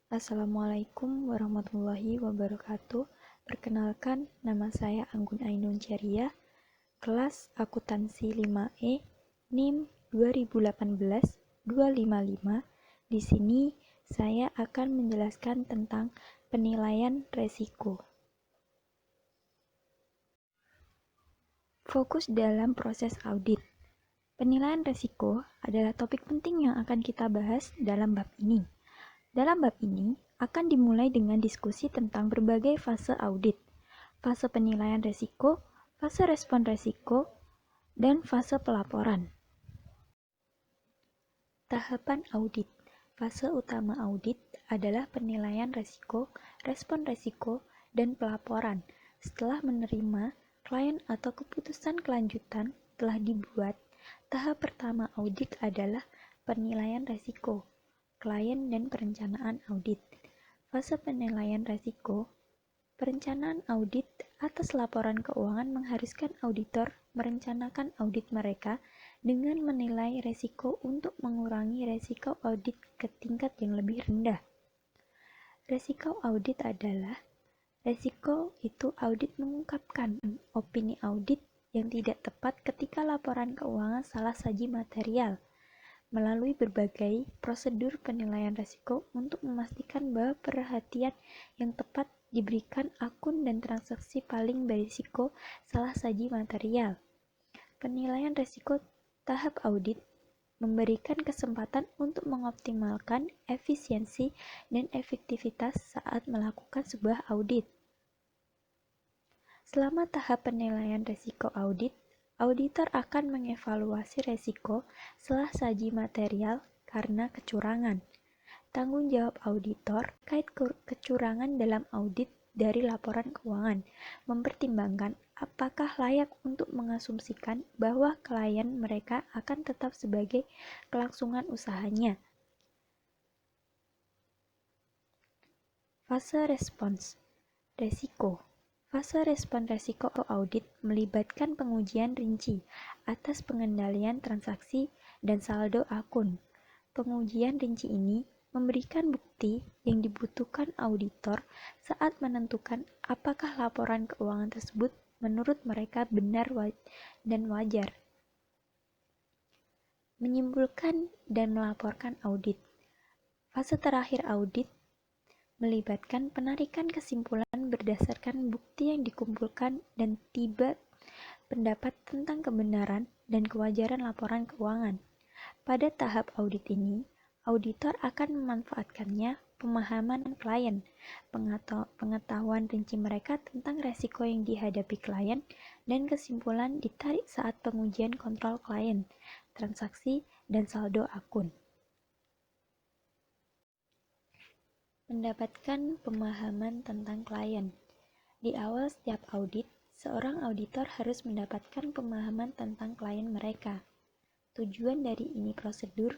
Assalamualaikum warahmatullahi wabarakatuh. Perkenalkan, nama saya Anggun Ainun Ceria, kelas akuntansi 5E, NIM 2018-255. Di sini saya akan menjelaskan tentang penilaian resiko. Fokus dalam proses audit. Penilaian resiko adalah topik penting yang akan kita bahas dalam bab ini. Dalam bab ini akan dimulai dengan diskusi tentang berbagai fase audit, fase penilaian resiko, fase respon resiko, dan fase pelaporan. Tahapan audit. Fase utama audit adalah penilaian resiko, respon resiko, dan pelaporan. Setelah menerima, klien atau keputusan kelanjutan telah dibuat, tahap pertama audit adalah penilaian resiko, klien dan perencanaan audit. Fase penilaian resiko. Perencanaan audit atas laporan keuangan mengharuskan auditor merencanakan audit mereka dengan menilai resiko untuk mengurangi resiko audit ke tingkat yang lebih rendah. Resiko audit adalah resiko itu audit mengungkapkan opini audit yang tidak tepat ketika laporan keuangan salah saji material. Melalui berbagai prosedur penilaian risiko untuk memastikan bahwa perhatian yang tepat diberikan akun dan transaksi paling berisiko salah saji material. Penilaian risiko tahap audit memberikan kesempatan untuk mengoptimalkan efisiensi dan efektivitas saat melakukan sebuah audit. Selama tahap penilaian risiko audit, auditor akan mengevaluasi resiko salah saji material karena kecurangan. Tanggung jawab auditor terkait kecurangan dalam audit dari laporan keuangan, mempertimbangkan apakah layak untuk mengasumsikan bahwa klien mereka akan tetap sebagai kelangsungan usahanya. Fase respons resiko. Fase respon resiko audit melibatkan pengujian rinci atas pengendalian transaksi dan saldo akun. Pengujian rinci ini memberikan bukti yang dibutuhkan auditor saat menentukan apakah laporan keuangan tersebut menurut mereka benar dan wajar. Menyimpulkan dan melaporkan audit. Fase terakhir audit melibatkan penarikan kesimpulan berdasarkan bukti yang dikumpulkan dan tiba pendapat tentang kebenaran dan kewajaran laporan keuangan. Pada tahap audit ini, auditor akan memanfaatkannya pemahaman klien, pengetahuan rinci mereka tentang resiko yang dihadapi klien, dan kesimpulan ditarik saat pengujian kontrol klien, transaksi, dan saldo akun. Mendapatkan pemahaman tentang klien. Di awal setiap audit, seorang auditor harus mendapatkan pemahaman tentang klien mereka. Tujuan dari ini prosedur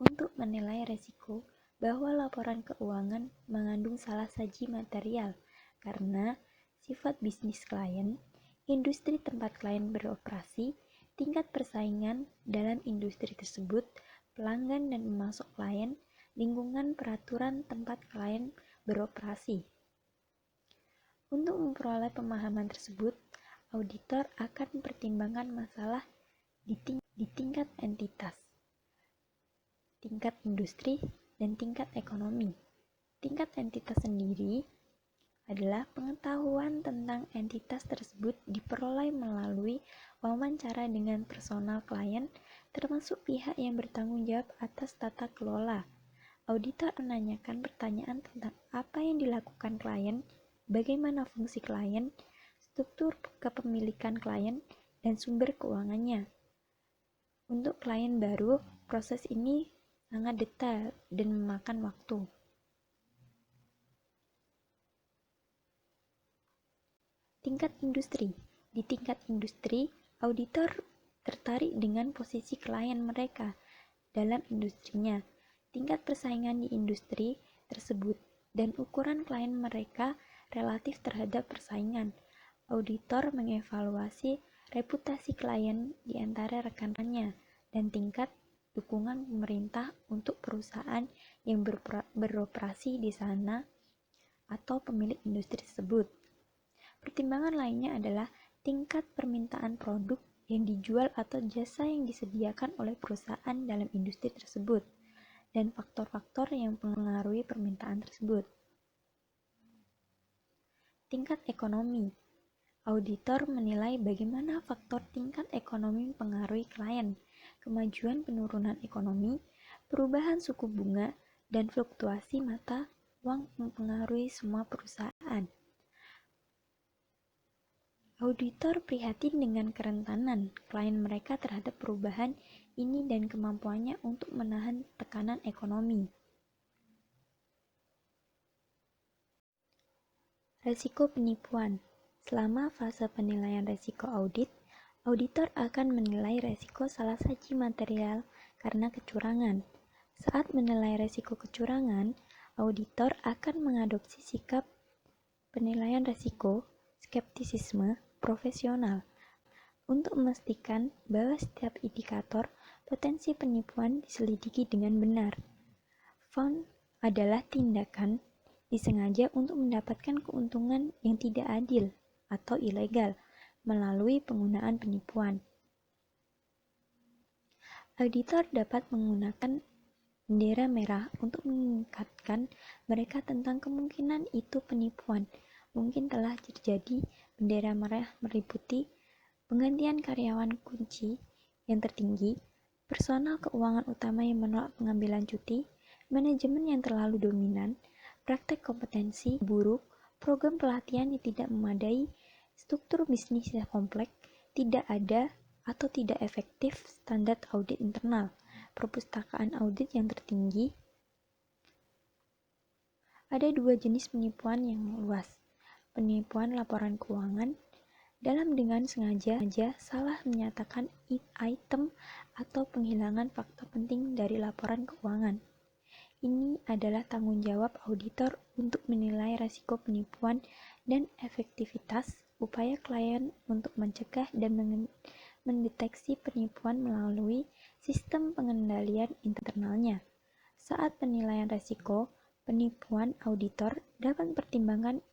untuk menilai resiko bahwa laporan keuangan mengandung salah saji material karena sifat bisnis klien, industri tempat klien beroperasi, tingkat persaingan dalam industri tersebut, pelanggan dan pemasok klien, lingkungan peraturan tempat klien beroperasi. Untuk memperoleh pemahaman tersebut, auditor akan mempertimbangkan masalah di tingkat entitas, tingkat industri, dan tingkat ekonomi. Tingkat entitas sendiri adalah pengetahuan tentang entitas tersebut diperoleh melalui wawancara dengan personal klien, termasuk pihak yang bertanggung jawab atas tata kelola. Auditor menanyakan pertanyaan tentang apa yang dilakukan klien, bagaimana fungsi klien, struktur kepemilikan klien, dan sumber keuangannya. Untuk klien baru, proses ini sangat detail dan memakan waktu. Tingkat industri. Di tingkat industri, auditor tertarik dengan posisi klien mereka dalam industrinya, tingkat persaingan di industri tersebut, dan ukuran klien mereka relatif terhadap persaingan. Auditor mengevaluasi reputasi klien di antara rekan-rekannya dan tingkat dukungan pemerintah untuk perusahaan yang beroperasi di sana atau pemilik industri tersebut. Pertimbangan lainnya adalah tingkat permintaan produk yang dijual atau jasa yang disediakan oleh perusahaan dalam industri tersebut, dan faktor-faktor yang mempengaruhi permintaan tersebut. Tingkat ekonomi. Auditor menilai bagaimana faktor tingkat ekonomi mempengaruhi klien, kemajuan penurunan ekonomi, perubahan suku bunga, dan fluktuasi mata uang mempengaruhi semua perusahaan. Auditor prihatin dengan kerentanan klien mereka terhadap perubahan ini dan kemampuannya untuk menahan tekanan ekonomi. Resiko penipuan. Selama fase penilaian resiko audit, auditor akan menilai resiko salah saji material karena kecurangan. Saat menilai resiko kecurangan, auditor akan mengadopsi sikap penilaian resiko, skeptisisme, profesional untuk memastikan bahwa setiap indikator potensi penipuan diselidiki dengan benar. Found adalah tindakan disengaja untuk mendapatkan keuntungan yang tidak adil atau ilegal melalui penggunaan penipuan. Auditor dapat menggunakan bendera merah untuk mengingatkan mereka tentang kemungkinan itu penipuan. Mungkin telah terjadi. Bendera merah meliputi penggantian karyawan kunci yang tertinggi, personal keuangan utama yang menolak pengambilan cuti, manajemen yang terlalu dominan, praktek kompetensi buruk, program pelatihan yang tidak memadai, struktur bisnis yang kompleks, tidak ada atau tidak efektif standar audit internal, perpustakaan audit yang tertinggi. Ada dua jenis penipuan yang luas. Penipuan laporan keuangan dalam dengan sengaja salah menyatakan item atau penghilangan fakta penting dari laporan keuangan. Ini adalah tanggung jawab auditor untuk menilai risiko penipuan dan efektivitas upaya klien untuk mencegah dan mendeteksi penipuan melalui sistem pengendalian internalnya. Saat penilaian risiko penipuan, auditor dapat mempertimbangkan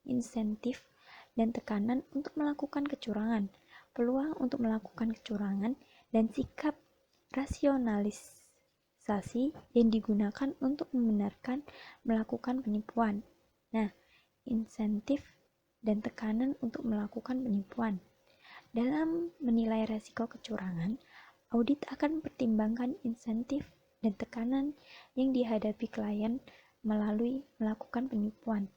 insentif dan tekanan untuk melakukan kecurangan, peluang untuk melakukan kecurangan, dan sikap rasionalisasi yang digunakan untuk membenarkan melakukan penipuan. Nah, insentif dan tekanan untuk melakukan penipuan. Dalam menilai risiko kecurangan, audit akan mempertimbangkan insentif dan tekanan yang dihadapi klien melalui melakukan penipuan.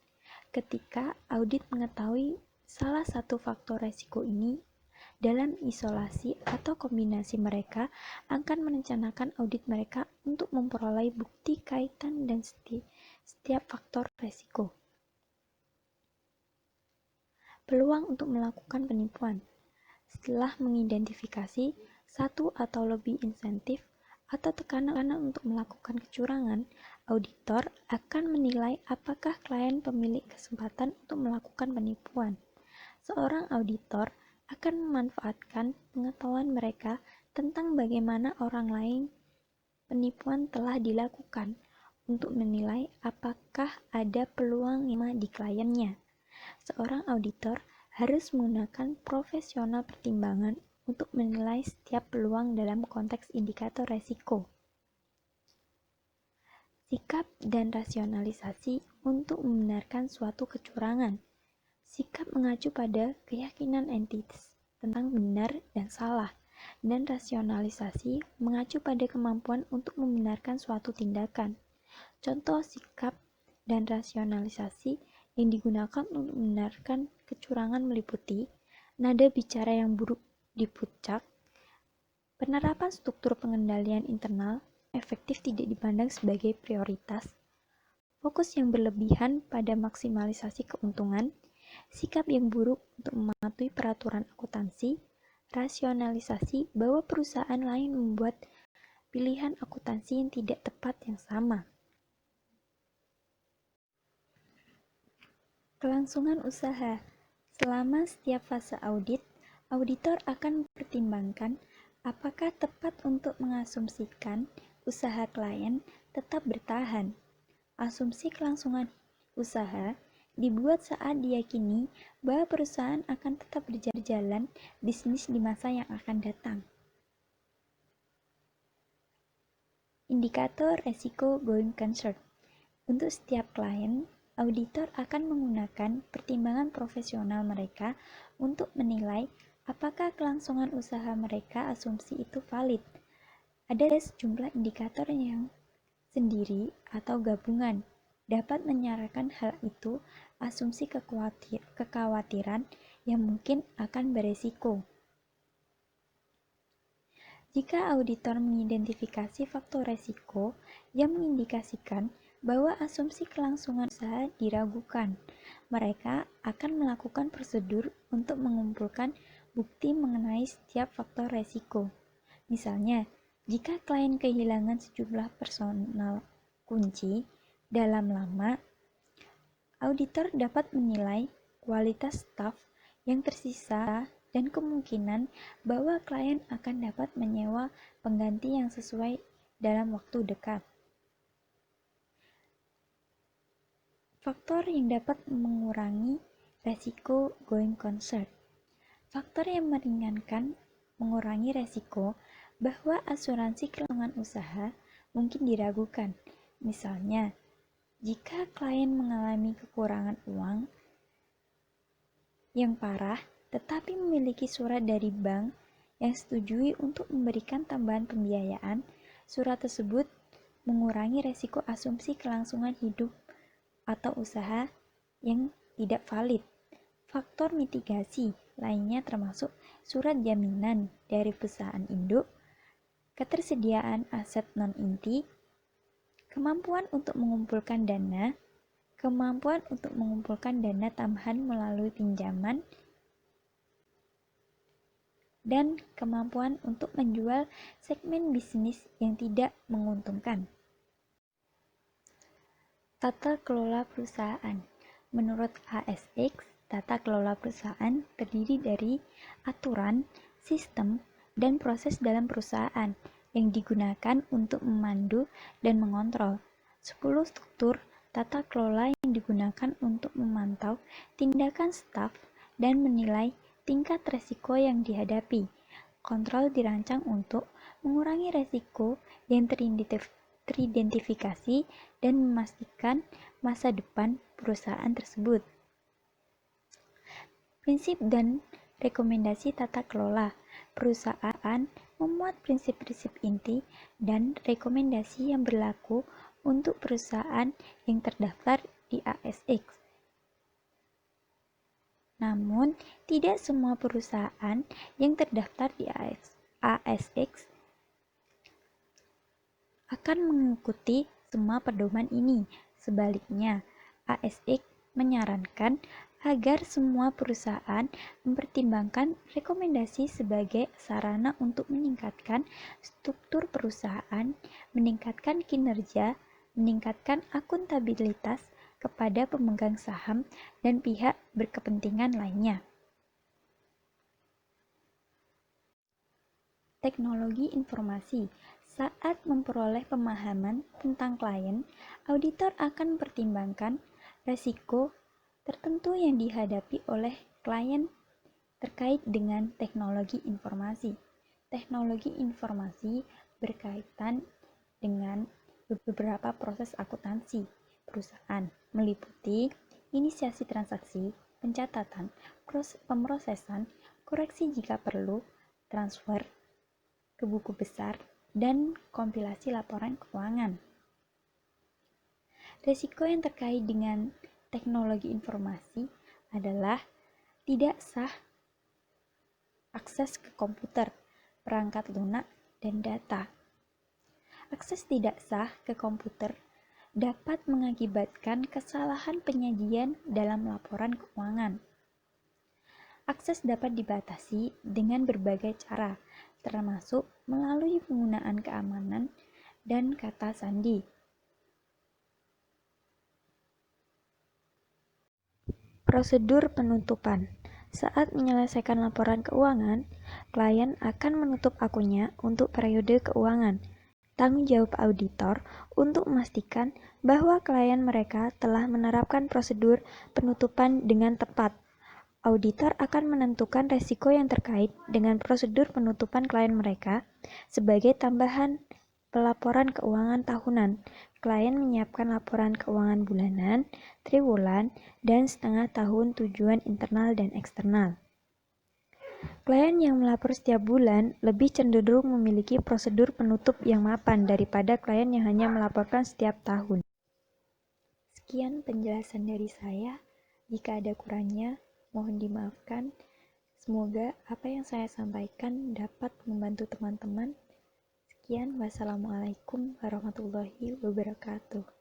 Ketika audit mengetahui salah satu faktor risiko ini, dalam isolasi atau kombinasi mereka akan merencanakan audit mereka untuk memperoleh bukti kaitan dan setiap faktor risiko. Peluang untuk melakukan penipuan. Setelah mengidentifikasi satu atau lebih insentif atau tekanan untuk melakukan kecurangan, auditor akan menilai apakah klien pemilik kesempatan untuk melakukan penipuan. Seorang auditor akan memanfaatkan pengetahuan mereka tentang bagaimana orang lain penipuan telah dilakukan untuk menilai apakah ada peluang di kliennya. Seorang auditor harus menggunakan profesional pertimbangan untuk menilai setiap peluang dalam konteks indikator risiko. Sikap dan rasionalisasi untuk membenarkan suatu kecurangan. Sikap mengacu pada keyakinan entitas tentang benar dan salah, dan rasionalisasi mengacu pada kemampuan untuk membenarkan suatu tindakan. Contoh sikap dan rasionalisasi yang digunakan untuk membenarkan kecurangan meliputi nada bicara yang buruk di puncak, penerapan struktur pengendalian internal efektif tidak dipandang sebagai prioritas, fokus yang berlebihan pada maksimalisasi keuntungan, sikap yang buruk untuk mematuhi peraturan akuntansi, rasionalisasi bahwa perusahaan lain membuat pilihan akuntansi yang tidak tepat yang sama. Kelangsungan usaha. Selama setiap fase audit, auditor akan mempertimbangkan Apakah tepat untuk mengasumsikan usaha klien tetap bertahan? Asumsi kelangsungan usaha dibuat saat diyakini bahwa perusahaan akan tetap berjalan bisnis di masa yang akan datang. Indikator resiko going concern. Untuk setiap klien, auditor akan menggunakan pertimbangan profesional mereka untuk menilai apakah kelangsungan usaha mereka asumsi itu valid. Ada sejumlah indikator yang sendiri atau gabungan dapat menyarankan hal itu asumsi kekhawatiran yang mungkin akan beresiko. Jika auditor mengidentifikasi faktor resiko yang mengindikasikan bahwa asumsi kelangsungan usaha diragukan, mereka akan melakukan prosedur untuk mengumpulkan bukti mengenai setiap faktor resiko. Misalnya, jika klien kehilangan sejumlah personal kunci dalam lama, auditor dapat menilai kualitas staf yang tersisa dan kemungkinan bahwa klien akan dapat menyewa pengganti yang sesuai dalam waktu dekat. Faktor yang dapat mengurangi resiko going concern. Faktor yang meringankan mengurangi resiko bahwa asuransi kelangsungan usaha mungkin diragukan. Misalnya, jika klien mengalami kekurangan uang yang parah tetapi memiliki surat dari bank yang setujui untuk memberikan tambahan pembiayaan, surat tersebut mengurangi resiko asumsi kelangsungan hidup atau usaha yang tidak valid. Faktor mitigasi lainnya termasuk surat jaminan dari perusahaan induk, ketersediaan aset non-inti, kemampuan untuk mengumpulkan dana tambahan melalui pinjaman, dan kemampuan untuk menjual segmen bisnis yang tidak menguntungkan. Tata kelola perusahaan. Menurut ASX, tata kelola perusahaan terdiri dari aturan, sistem, dan proses dalam perusahaan yang digunakan untuk memandu dan mengontrol. 10 struktur tata kelola yang digunakan untuk memantau tindakan staf dan menilai tingkat resiko yang dihadapi. Kontrol dirancang untuk mengurangi resiko yang teridentifikasi dan memastikan masa depan perusahaan tersebut. Prinsip dan rekomendasi tata kelola. Perusahaan memuat prinsip-prinsip inti dan rekomendasi yang berlaku untuk perusahaan yang terdaftar di ASX. Namun, tidak semua perusahaan yang terdaftar di ASX akan mengikuti semua pedoman ini. Sebaliknya, ASX menyarankan agar semua perusahaan mempertimbangkan rekomendasi sebagai sarana untuk meningkatkan struktur perusahaan, meningkatkan kinerja, meningkatkan akuntabilitas kepada pemegang saham dan pihak berkepentingan lainnya. Teknologi informasi. Saat memperoleh pemahaman tentang klien, auditor akan mempertimbangkan risiko tertentu yang dihadapi oleh klien terkait dengan teknologi informasi. Teknologi informasi berkaitan dengan beberapa proses akuntansi perusahaan, meliputi inisiasi transaksi, pencatatan, pemrosesan, koreksi jika perlu, transfer ke buku besar, dan kompilasi laporan keuangan. Risiko yang terkait dengan teknologi informasi adalah tidak sah akses ke komputer, perangkat lunak, dan data. Akses tidak sah ke komputer dapat mengakibatkan kesalahan penyajian dalam laporan keuangan. Akses dapat dibatasi dengan berbagai cara, termasuk melalui penggunaan keamanan dan kata sandi. Prosedur penutupan. Saat menyelesaikan laporan keuangan, klien akan menutup akunnya untuk periode keuangan. Tanggung jawab auditor untuk memastikan bahwa klien mereka telah menerapkan prosedur penutupan dengan tepat. Auditor akan menentukan resiko yang terkait dengan prosedur penutupan klien mereka sebagai tambahan pelaporan keuangan tahunan. Klien menyiapkan laporan keuangan bulanan, triwulan, dan setengah tahun tujuan internal dan eksternal. Klien yang melapor setiap bulan lebih cenderung memiliki prosedur penutup yang mapan daripada klien yang hanya melaporkan setiap tahun. Sekian penjelasan dari saya. Jika ada kurangnya, mohon dimaafkan. Semoga apa yang saya sampaikan dapat membantu teman-teman. Sekian, wassalamualaikum warahmatullahi wabarakatuh.